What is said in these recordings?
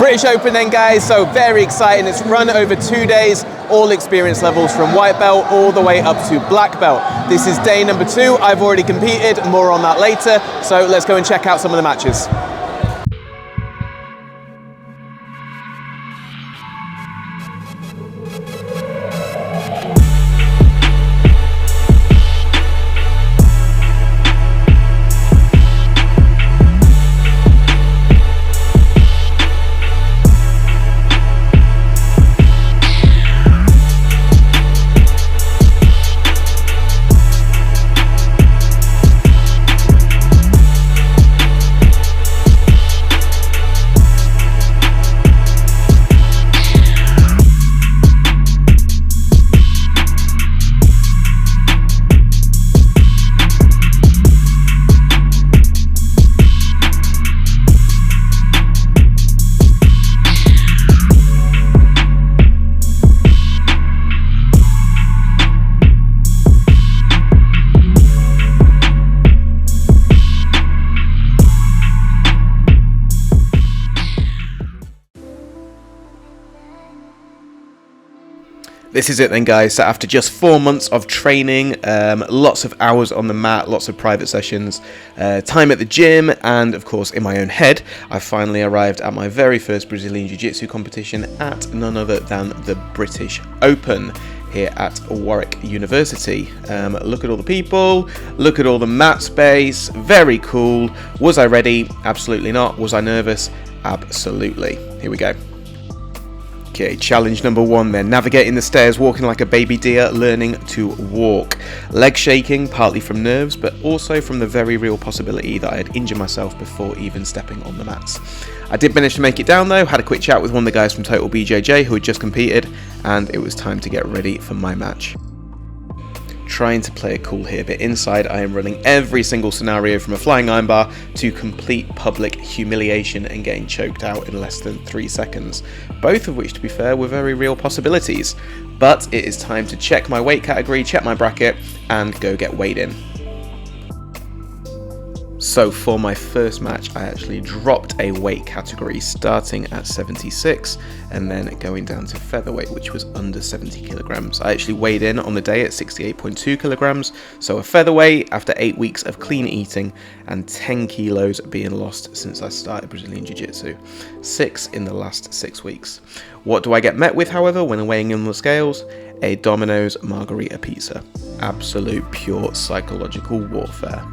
British Open then, guys, so very exciting. It's run over 2 days, all experience levels from white belt all the way up to black belt. This is day number 2. I've already competed, more on that later, so let's go and check out some of the matches. This is it then, guys. So after just 4 months of training, lots of hours on the mat, lots of private sessions, time at the gym, and of course in my own head, I finally arrived at my very first Brazilian Jiu-Jitsu competition at none other than the British Open here at Warwick University. Look at all the people, look at all the mat space, very cool. Was I ready? Absolutely not. Was I nervous? Absolutely. Here we go. Okay, challenge number 1 then. Navigating the stairs, walking like a baby deer, learning to walk. Leg shaking, partly from nerves, but also from the very real possibility that I had injured myself before even stepping on the mats. I did manage to make it down though, had a quick chat with one of the guys from Total BJJ who had just competed, and it was time to get ready for my match. Trying to play it cool here, but inside I am running every single scenario from a flying iron bar to complete public humiliation and getting choked out in less than 3 seconds. Both of which, to be fair, were very real possibilities. But it is time to check my weight category, check my bracket, and go get weighed in. So for my first match, I actually dropped a weight category starting at 76 and then going down to featherweight, which was under 70 kilograms. I actually weighed in on the day at 68.2 kilograms. So a featherweight after 8 weeks of clean eating and 10 kilos being lost since I started Brazilian Jiu-Jitsu. 6 in the last 6 weeks. What do I get met with, however, when weighing in on the scales? A Domino's margarita pizza. Absolute pure psychological warfare.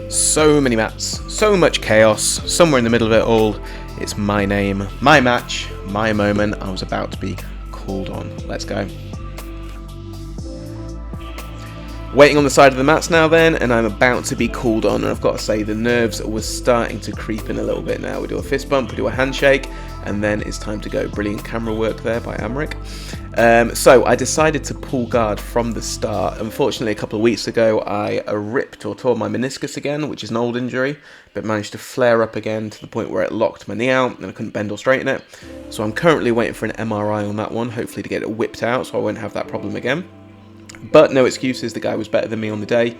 So many mats, so much chaos, somewhere in the middle of it all, it's my name, my match, my moment. I was about to be called on. Let's go. Waiting on the side of the mats now then, and I'm about to be called on, and I've got to say the nerves were starting to creep in a little bit now. We do a fist bump, we do a handshake, and then it's time to go. Brilliant camera work there by Amric. So I decided to pull guard from the start. Unfortunately, a couple of weeks ago, I ripped or tore my meniscus again, which is an old injury, but managed to flare up again to the point where it locked my knee out and I couldn't bend or straighten it. So I'm currently waiting for an MRI on that one, hopefully to get it whipped out so I won't have that problem again. But no excuses, the guy was better than me on the day,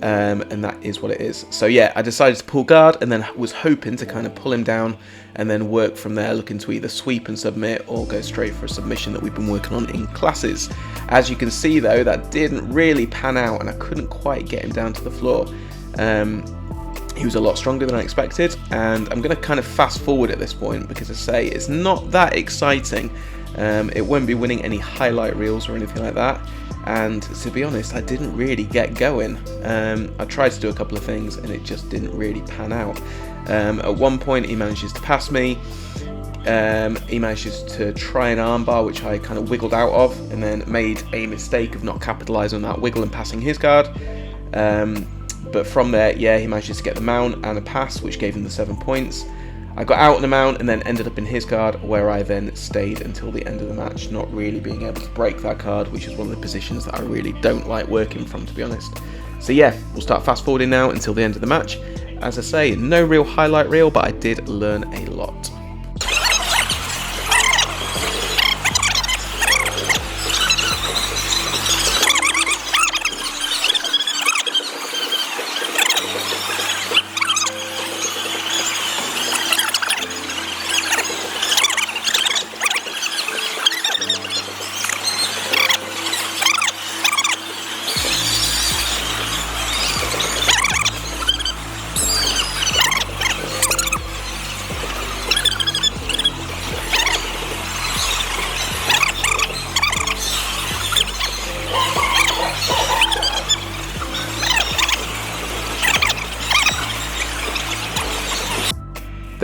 and that is what it is. So yeah, I decided to pull guard and then was hoping to kind of pull him down and then work from there, looking to either sweep and submit or go straight for a submission that we've been working on in classes. As you can see though, that didn't really pan out and I couldn't quite get him down to the floor. He was a lot stronger than I expected, and I'm going to kind of fast forward at this point because I say it's not that exciting. It won't be winning any highlight reels or anything like that. And to be honest, I didn't really get going. I tried to do a couple of things and it just didn't really pan out. At one point he manages to pass me. He manages to try an armbar, which I kind of wiggled out of, and then made a mistake of not capitalising on that wiggle and passing his guard. But from there, yeah, he manages to get the mount and a pass, which gave him the 7 points. I got out on the mount and then ended up in his guard, where I then stayed until the end of the match, not really being able to break that guard, which is one of the positions that I really don't like working from, to be honest. So yeah, we'll start fast forwarding now until the end of the match. As I say, no real highlight reel, but I did learn a lot.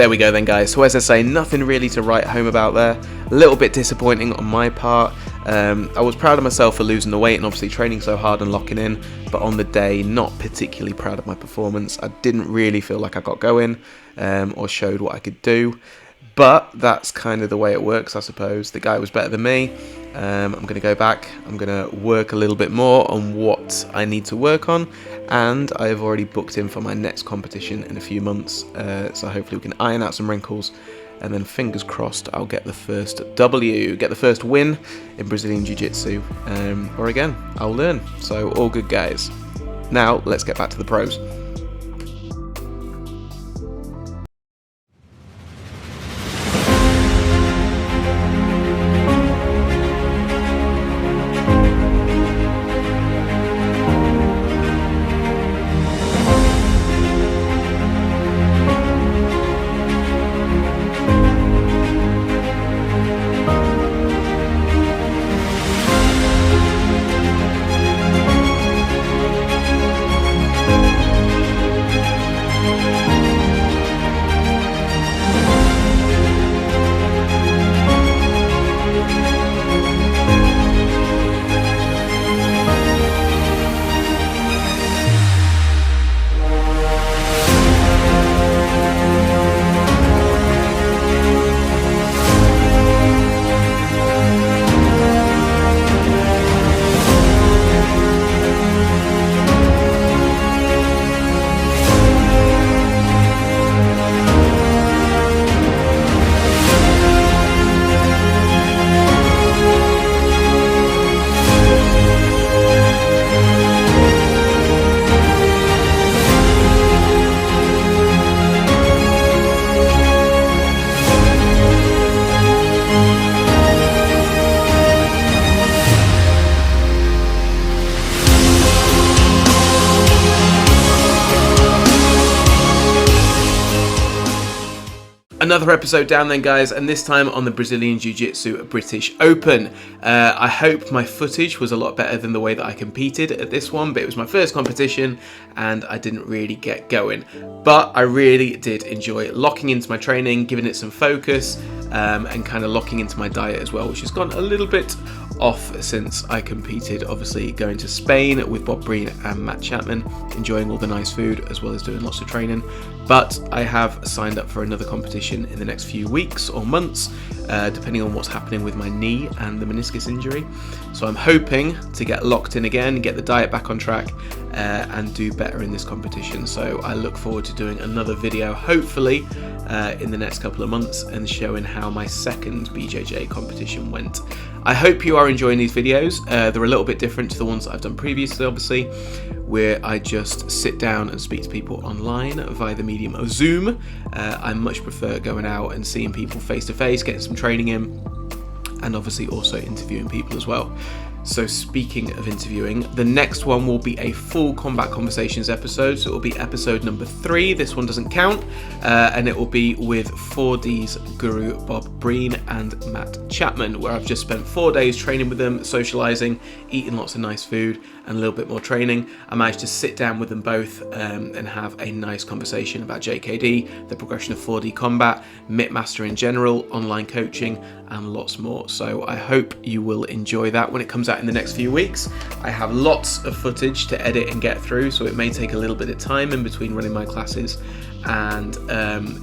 There we go then, guys. So as I say, nothing really to write home about there. A little bit disappointing on my part. I was proud of myself for losing the weight and obviously training so hard and locking in, but on the day, not particularly proud of my performance. I didn't really feel like I got going or showed what I could do. But that's kind of the way it works, I suppose. The guy was better than me. I'm going to go back. I'm going to work a little bit more on what I need to work on. And I have already booked in for my next competition in a few months. So hopefully we can iron out some wrinkles. And then fingers crossed I'll get the first W, get the first win in Brazilian Jiu-Jitsu. Or again, I'll learn. So all good, guys. Now let's get back to the pros. Another episode down then, guys, and this time on the Brazilian Jiu-Jitsu British Open. I hope my footage was a lot better than the way that I competed at this one, but it was my first competition and I didn't really get going. But I really did enjoy locking into my training, giving it some focus, and kind of locking into my diet as well, which has gone a little bit off since I competed. Obviously going to Spain with Bob Breen and Matt Chapman, enjoying all the nice food as well as doing lots of training. But I have signed up for another competition in the next few weeks or months, depending on what's happening with my knee and the meniscus injury. So I'm hoping to get locked in again, get the diet back on track, and do better in this competition. So I look forward to doing another video, hopefully in the next couple of months, and showing how my second BJJ competition went. I hope you are enjoying these videos. They're a little bit different to the ones that I've done previously, obviously, where I just sit down and speak to people online via the medium of Zoom. I much prefer going out and seeing people face to face, getting some training in, and obviously also interviewing people as well. So speaking of interviewing, the next one will be a full Combat Conversations episode. So it will be episode number 3. This one doesn't count. And it will be with 4D's guru Bob Breen and Matt Chapman, where I've just spent 4 days training with them, socializing, eating lots of nice food and a little bit more training. I managed to sit down with them both and have a nice conversation about JKD, the progression of 4D combat, MIT in general, online coaching, and lots more. So I hope you will enjoy that when it comes out in the next few weeks. I have lots of footage to edit and get through, so it may take a little bit of time in between running my classes and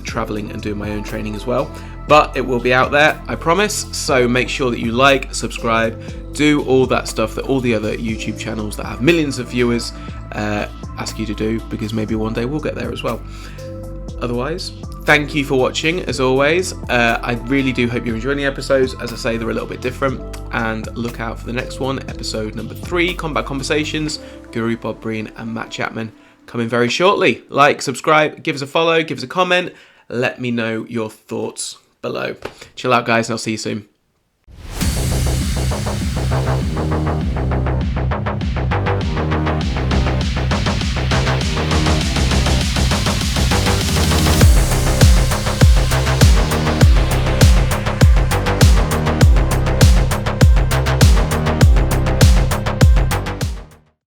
traveling and doing my own training as well. But it will be out there, I promise. So make sure that you like, subscribe, do all that stuff that all the other YouTube channels that have millions of viewers ask you to do, because maybe one day we'll get there as well. Otherwise, thank you for watching, as always. I really do hope you're enjoying the episodes. As I say, they're a little bit different. And look out for the next one, episode number 3, Combat Conversations, Guru Bob Breen and Matt Chapman, coming very shortly. Like, subscribe, give us a follow, give us a comment. Let me know your thoughts below. Chill out, guys, and I'll see you soon.